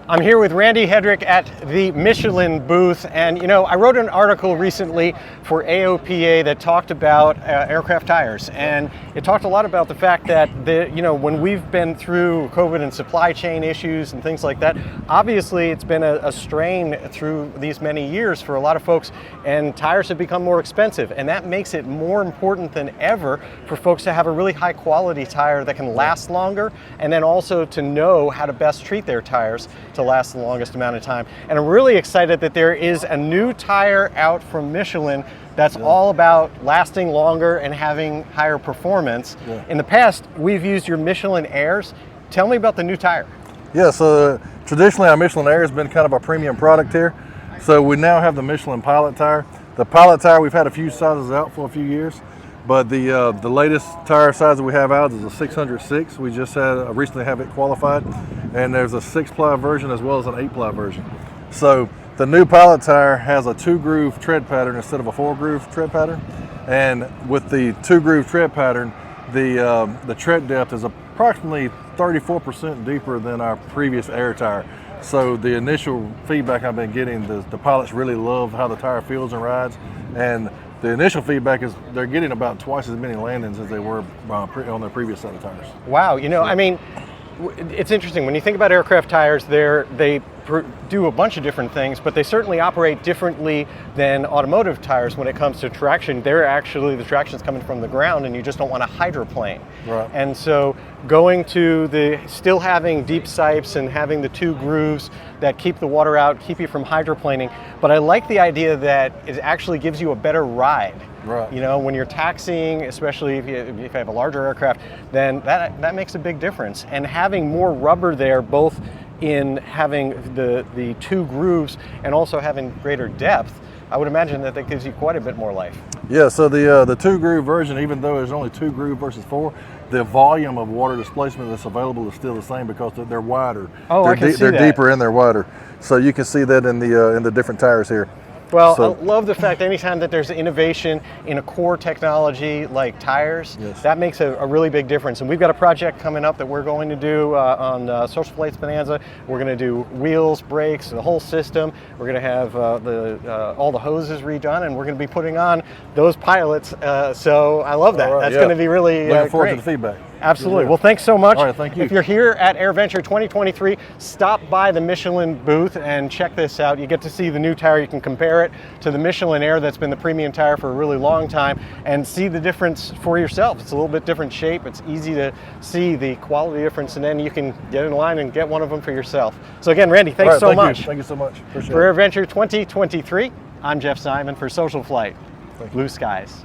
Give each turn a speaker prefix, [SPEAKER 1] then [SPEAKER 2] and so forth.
[SPEAKER 1] I'm here with Randy Hedrick at the Michelin booth, and I wrote an article recently for AOPA that talked about aircraft tires, and it talked a lot about the fact that when we've been through COVID and supply chain issues and things like that, obviously it's been a strain through these many years for a lot of folks, and tires have become more expensive, and that makes it more important than ever for folks to have a really high quality tire that can last longer, and then also to know how to best treat their tires to last the longest amount of time. And I'm really excited that there is a new tire out from Michelin that's all about lasting longer and having higher performance. In the past, we've used your Michelin Airs. Tell me about the new tire.
[SPEAKER 2] Yeah, so traditionally our Michelin Air has been kind of a premium product here. So we now have the Michelin Pilot tire. The Pilot tire, we've had a few sizes out for a few years, but the latest tire size that we have out is a 606. We just recently have it qualified, and there's a 6-ply version as well as an 8-ply version. So the new Pilot tire has a 2-groove tread pattern instead of a 4-groove tread pattern, and with the 2-groove tread pattern, the tread depth is approximately 34% deeper than our previous Air tire. So the initial feedback I've been getting, the pilots really love how the tire feels and rides, and the initial feedback is they're getting about twice as many landings as they were on their previous set of tires.
[SPEAKER 1] Wow, I mean, it's interesting. When you think about aircraft tires, they do a bunch of different things, but they certainly operate differently than automotive tires when it comes to traction. The traction's coming from the ground, and you just don't want to hydroplane.
[SPEAKER 2] Right.
[SPEAKER 1] And so going to still having deep sipes and having the 2 grooves that keep the water out, keep you from hydroplaning. But I like the idea that it actually gives you a better ride.
[SPEAKER 2] Right.
[SPEAKER 1] When you're taxiing, especially if you have a larger aircraft, then that makes a big difference. And having more rubber there, both in having the 2 grooves and also having greater depth, I would imagine that gives you quite a bit more life.
[SPEAKER 2] Yeah, so the 2-groove version, even though there's only 2 groove versus 4, the volume of water displacement that's available is still the same because they're wider.
[SPEAKER 1] Oh, I can see that.
[SPEAKER 2] They're deeper and they're wider. So you can see that in the different tires here.
[SPEAKER 1] Well, I love the fact anytime that there's innovation in a core technology like tires, that makes a really big difference. And we've got a project coming up that we're going to do on Social Flight's Bonanza. We're going to do wheels, brakes, the whole system. We're going to have all the hoses redone, and we're going to be putting on those pilots. So I love that. That's going to be really
[SPEAKER 2] looking forward
[SPEAKER 1] great.
[SPEAKER 2] to the feedback.
[SPEAKER 1] Absolutely. Well, thanks so much.
[SPEAKER 2] All right, thank you.
[SPEAKER 1] If you're here at AirVenture 2023, stop by the Michelin booth and check this out. You get to see the new tire. You can compare it to the Michelin Air that's been the premium tire for a really long time and see the difference for yourself. It's a little bit different shape. It's easy to see the quality difference, and then you can get in line and get one of them for yourself. So again, Randy, thanks so much.
[SPEAKER 2] Thank you so much. Appreciate it.
[SPEAKER 1] For AirVenture 2023, I'm Jeff Simon for Social Flight. Blue skies.